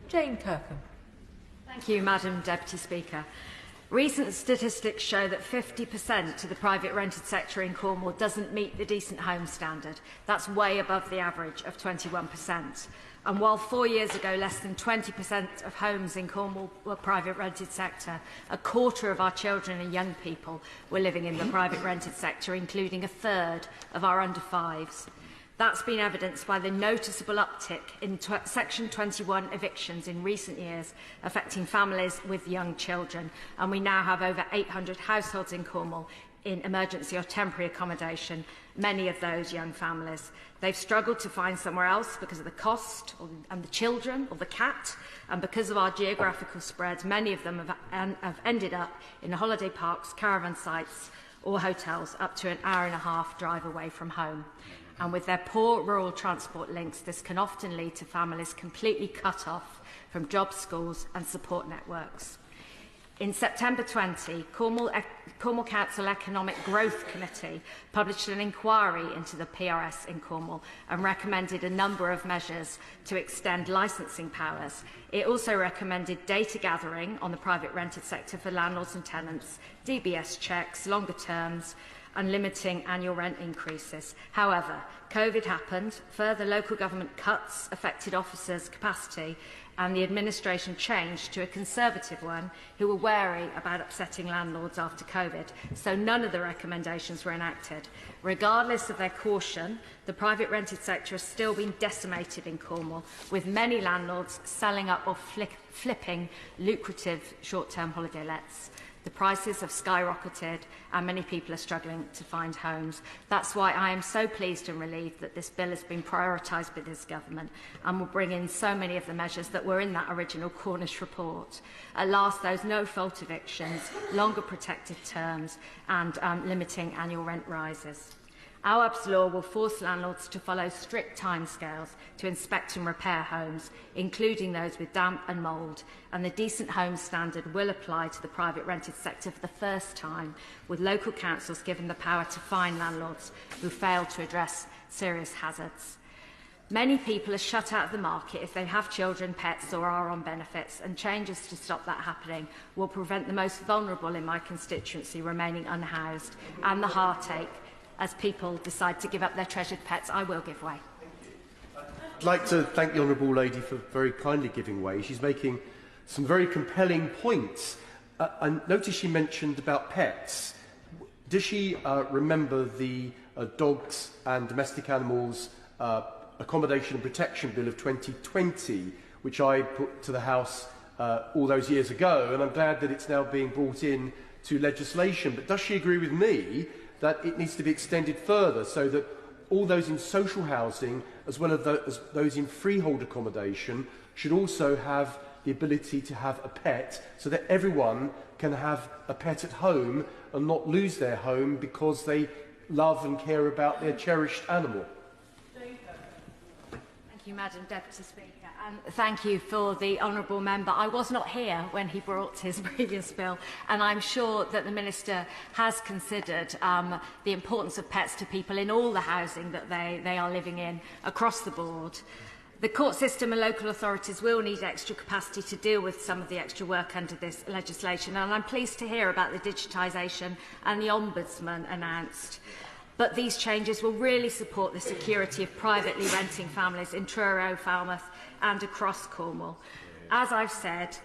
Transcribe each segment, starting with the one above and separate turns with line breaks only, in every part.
Jayne Kirkham.
Thank you, Madam Deputy Speaker. Recent statistics show that 50% of the private rented sector in Cornwall doesn't meet the decent home standard. That's way above the average of 21%. And while 4 years ago less than 20% of homes in Cornwall were private rented sector, a quarter of our children and young people were living in the private rented sector, including a third of our under fives. That's been evidenced by the noticeable uptick in Section 21 evictions in recent years, affecting families with young children. And we now have over 800 households in Cornwall in emergency or temporary accommodation, many of those young families. They've struggled to find somewhere else because of the cost and the children or the cat, and because of our geographical spread, many of them have ended up in holiday parks, caravan sites or hotels up to an hour-and-a-half drive away from home. And with their poor rural transport links, this can often lead to families completely cut off from jobs, schools and support networks. In September 20, Cornwall Council Economic Growth Committee published an inquiry into the PRS in Cornwall and recommended a number of measures to extend licensing powers. It also recommended data gathering on the private rented sector for landlords and tenants, DBS checks, longer terms, and limiting annual rent increases. However, COVID happened, further local government cuts affected officers' capacity, and the administration changed to a Conservative one who were wary about upsetting landlords after COVID, so none of the recommendations were enacted. Regardless of their caution, the private rented sector has still been decimated in Cornwall, with many landlords selling up or flipping lucrative short-term holiday lets. The prices have skyrocketed and many people are struggling to find homes. That's why I am so pleased and relieved that this bill has been prioritised by this government and will bring in so many of the measures that were in that original Cornish report. At last, those no-fault evictions, longer protected terms and limiting annual rent rises. Our ABS law will force landlords to follow strict timescales to inspect and repair homes, including those with damp and mould, and the decent home standard will apply to the private rented sector for the first time, with local councils given the power to fine landlords who fail to address serious hazards. Many people are shut out of the market if they have children, pets or are on benefits, and changes to stop that happening will prevent the most vulnerable in my constituency remaining unhoused, and the heartache as people decide to give up their treasured pets. I will give way.
I'd like to thank the Honourable Lady for very kindly giving way. She's making some very compelling points. I noticed she mentioned about pets. Does she remember the Dogs and Domestic Animals Accommodation and Protection Bill of 2020, which I put to the House all those years ago, and I'm glad that it's now being brought in to legislation. But does she agree with me that it needs to be extended further so that all those in social housing, as well as those in freehold accommodation, should also have the ability to have a pet, so that everyone can have a pet at home and not lose their home because they love and care about their cherished animal?
Thank you, Madam Deputy Speaker, and thank you for the honourable member. I was not here when he brought his previous bill, and I'm sure that the Minister has considered the importance of pets to people in all the housing that they are living in across the board. The court system and local authorities will need extra capacity to deal with some of the extra work under this legislation, and I'm pleased to hear about the digitisation and the Ombudsman announced. But these changes will really support the security of privately renting families in Truro, Falmouth and across Cornwall. As I've said,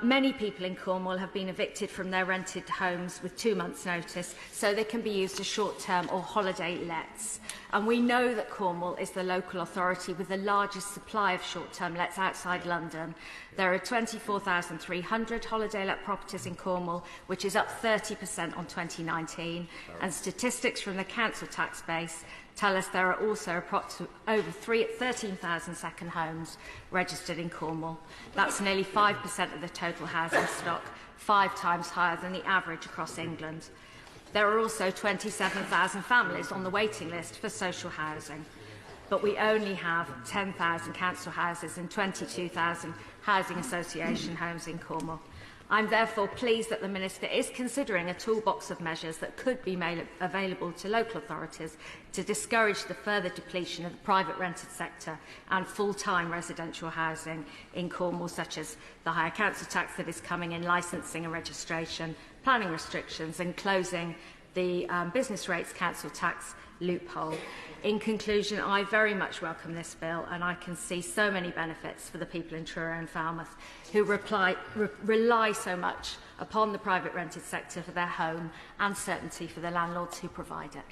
many people in Cornwall have been evicted from their rented homes with 2 months' notice, so they can be used as short-term or holiday lets. And we know that Cornwall is the local authority with the largest supply of short-term lets outside London. There are 24,300 holiday let properties in Cornwall, which is up 30% on 2019, and statistics from the council tax base tell us there are also approximately over 13,000 second homes registered in Cornwall. That's nearly 5% of the total housing stock, 5 times higher than the average across England. There are also 27,000 families on the waiting list for social housing, but we only have 10,000 council houses and 22,000 housing association homes in Cornwall. I'm therefore pleased that the Minister is considering a toolbox of measures that could be made available to local authorities to discourage the further depletion of the private rented sector and full-time residential housing in Cornwall, such as the higher council tax that is coming in, licensing and registration, planning restrictions and closing the business rates council tax loophole. In conclusion, I very much welcome this bill, and I can see so many benefits for the people in Truro and Falmouth who rely so much upon the private rented sector for their home and certainty for the landlords who provide it.